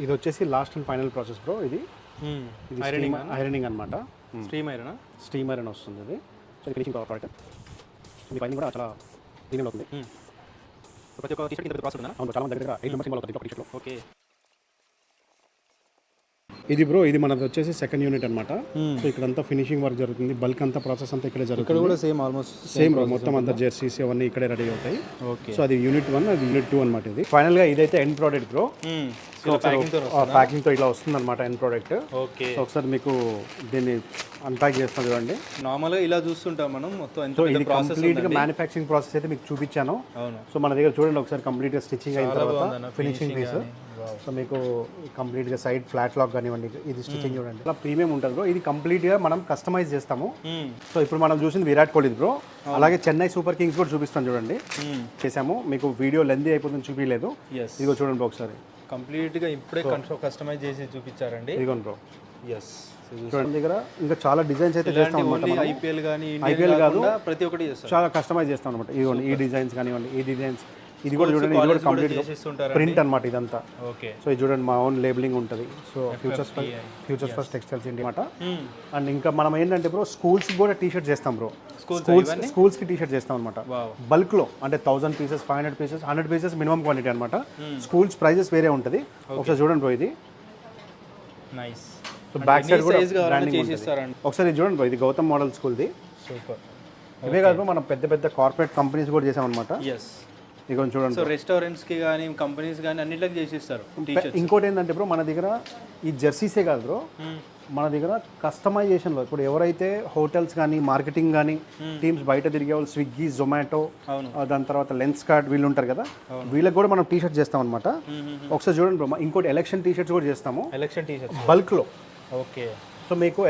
ఇది వచ్చేసి last and final process bro. ఇది ఐరనింగ్ అనమాట. స్టీమ్ ఐరన్ వస్తుంది ఇది. So finishing product. ఇది పైన కూడా చాలా క్లీన్ అవుతుంది. ప్రతి ఒక్క టీ-షర్ట్ ఇంత ప్రాసెస్ ఉందా? అవును, చాలా మంది దగ్గర 8 మెంబర్స్ ఇన్వాల్వ్ అవుతుంది ఒక టీ-షర్ట్లో. ఓకే. ఇది బ్రో, ఇది మనది వచ్చేసి సెకండ్ యూనిట్ అనమాట. సో ఇక్కడంతా ఫినిషింగ్ వర్క్ జరుగుతుంది. బల్క్ అంతా ప్రాసెస్ అంతా ఇక్కడే జరుగుతుంది. ఇక్కడ కూడా సేమ్ ఆల్మోస్ట్ సేమ్ బ్రో, మొత్తం అంతా జెర్సీస్ అవన్నీ ఇక్కడే రెడీ అవుతాయి. ఓకే. సో అది యూనిట్ 1, అది యూనిట్ 2 అనమాట. ఇది ఫైనల్ గా ఇదైతే ఎండ్ ప్రోడక్ట్ బ్రో. ప్యాకింగ్ తో ఇలా వస్తుంది అనమాట ఎండ్ ప్రోడక్ట్. ఓకే. సో ఒకసారి మీకు దీన్ని అన్ప్యాక్ చేస్తాం చూడండి. నార్మల్ గా ఇలా చూస్తుంటాం మనం మొత్తం ఎంత సో పెద్ద ఇది ప్రాసెస్ కంప్లీట్ గా మ్యానుఫ్యాక్చరింగ్ ప్రాసెస్ అయితే మీకు చూపించాను. అవును. సో మన దగ్గర చూడండి ఒకసారి కంప్లీట్ గా స్టిచ్చింగ్ అయిన తర్వాత ఫినిషింగ్ పీస్. సో మీకు కంప్లీట్ గా సైడ్ ఫ్లాట్ లాక్ కానివ్వండి, ఇది స్టిచ్చింగ్ చూడండి ఇలా ప్రీమియం ఉంటుంది బ్రో. ఇది కంప్లీట్ గా మనం కస్టమైజ్ చేస్తాము. సో ఇప్పుడు మనం చూసింది విరాట్ కోహ్లీ బ్రో, అలాగే చెన్నై సూపర్ కింగ్స్ కూడా చూపిస్తాం చూడండి. చేసాము, మీకు వీడియో లెంతీ అయిపోతుంది చూపించలేదు. ఇదిగో చూడండి బ్రో ఒకసారి కంప్లీట్ గా ఇప్పుడే కస్టమైజ్ చేసి చూపించారండి. ఇదిగోండి బ్రో. చూడండి దగ్గర ఇంకా చాలా డిజైన్స్ అయితే చేస్తాం అనమాట. ఐపీఎల్ కాదు, ప్రతి ఒక్కటి చాలా కస్టమైజ్ చేస్తాం అనమాట. ఇదిగోండి ఈ డిజైన్స్ కానివ్వండి, ఈ డిజైన్స్, ఇది కూడా చూడండి, ఇది కూడా కంప్లీట్ ప్రింట్ అనమాట ఇదంతా. ఓకే. సో ఇది చూడండి మా ఓన్ లేబులింగ్ ఉంటుంది. So futures first textiles India అనమాట. అండ్ ఇంకా మనం ఏంటంటే బ్రో స్కూల్స్ కూడా టీ షర్ట్ చేస్తాం బ్రో. స్కూల్స్ కి టీ షర్ట్ చేస్తాం అనమాట బల్క్ లో. అంటే 1000 pieces, 500 pieces, 100 pieces minimum quantity అనమాట. స్కూల్స్ ప్రైజెస్ వేరే ఉంటుంది. ఒకసారి చూడండి బ్రో, ఇది బ్యాక్ సైడ్ కూడా బ్రాండింగ్ ఉంటుంది. ఒకసారి ఇది చూడండి బ్రో, ఇది గౌతమ్ మోడల్ స్కూల్ది. సూపర్. ఇవే కాదు మనం పెద్ద పెద్ద కార్పొరేట్ కంపెనీస్ కూడా చేసాం అనమాట. ఇక చూడండి, సో రెస్టారెంట్స్ కి కానీ కంపెనీస్ కానీ అన్నిటికి చేసిస్తారు. ఇంకోటి ఏంటంటే బ్రో, మన దగ్గర ఈ జెర్సీసే కాదు బ్రో, మన దగ్గర కస్టమైజేషన్లో ఇప్పుడు ఎవరైతే హోటల్స్ కానీ మార్కెటింగ్ కానీ టీమ్స్ బయట తిరిగే వాళ్ళు, స్విగ్గీ, జొమాటో, దాని తర్వాత లెన్స్ కార్డ్ వీళ్ళు ఉంటారు కదా, వీళ్ళకి కూడా మనం టీ షర్ట్ చేస్తాం అనమాట. ఒకసారి చూడండి బ్రో, ఇంకోటి ఎలక్షన్ టీ షర్ట్స్ కూడా చేస్తాము. ఎలక్షన్ టీ షర్ట్స్ బల్క్లో. ఓకే. సో మీకు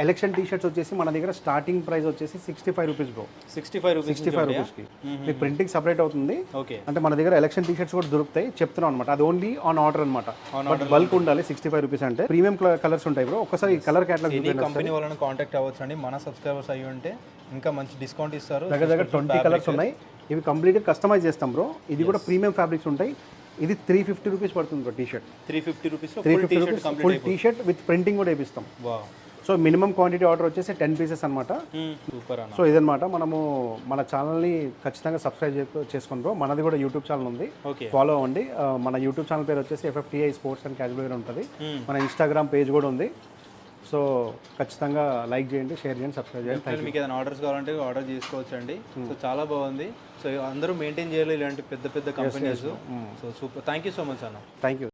ఎలక్షన్ టీ షర్ట్స్ వచ్చేసి మన దగ్గర స్టార్టింగ్ ప్రైస్ వచ్చేసి 65 రూపీస్ బ్రో. 65 రూపీస్కి మీకు ప్రింటింగ్ సపరేట్ అవుతుంది. ఓకే. అంటే మన దగ్గర ఎలక్షన్ టీ షర్ట్స్ కూడా దొరుకుతాయి, చెప్తున్నాం అనమాట. అది ఓన్లీ ఆన్ ఆర్డర్ అనమాట. బట్ బల్క్ ఉండాలి. 65 రూపీస్ అంటే ప్రీమియం కలర్స్ ఉంటాయి బ్రో. ఒకసారి ఈ కలర్ క్యాటలాగ్ కంపెనీ వాళ్ళని కాంటాక్ట్ అవ్వచ్చు అండి. మన సబ్స్క్రైబర్స్ అయ్యి ఉంటే ఇంకా మంచి డిస్కౌంట్ ఇస్తారు. దగ్గర 20 కలర్స్ ఉన్నాయి. ఇవి కంప్లీట్గా కస్టమైజ్ చేస్తాం బ్రో. ఇది కూడా ప్రీమియం ఫ్యాబ్రిక్స్ ఉంటాయి. ఇది 350 రూపీస్ పడుతుంది bro T shirt. 350 rupees full T shirt with printing కూడా వేపిస్తాం. సో మినిమం క్వాంటిటీ ఆర్డర్ వచ్చేసి 10 పీసెస్ అనమాట. సూపర్. సో ఇదనమాట. మనము మన ఛానల్ని ఖచ్చితంగా సబ్స్క్రైబ్ చేసుకుని బ్రో. మనది కూడా యూట్యూబ్ ఛానల్ ఉంది, ఫాలో అవ్వండి. మన యూట్యూబ్ ఛానల్ పేరు వచ్చేసి FFTI sports and casual wear ఉంటుంది. మన ఇన్స్టాగ్రామ్ పేజ్ కూడా ఉంది. సో ఖచ్చితంగా లైక్ చేయండి, షేర్ చేయండి, సబ్స్క్రైబ్ చేయండి. మీకు ఏదైనా ఆర్డర్స్ కావాలంటే ఆర్డర్ చేసుకోవచ్చు అండి. సో చాలా బాగుంది. సో అందరూ మెయింటైన్ చేయాలి ఇలాంటి పెద్ద పెద్ద companies. So super. Thank you so much అన్న. Thank you.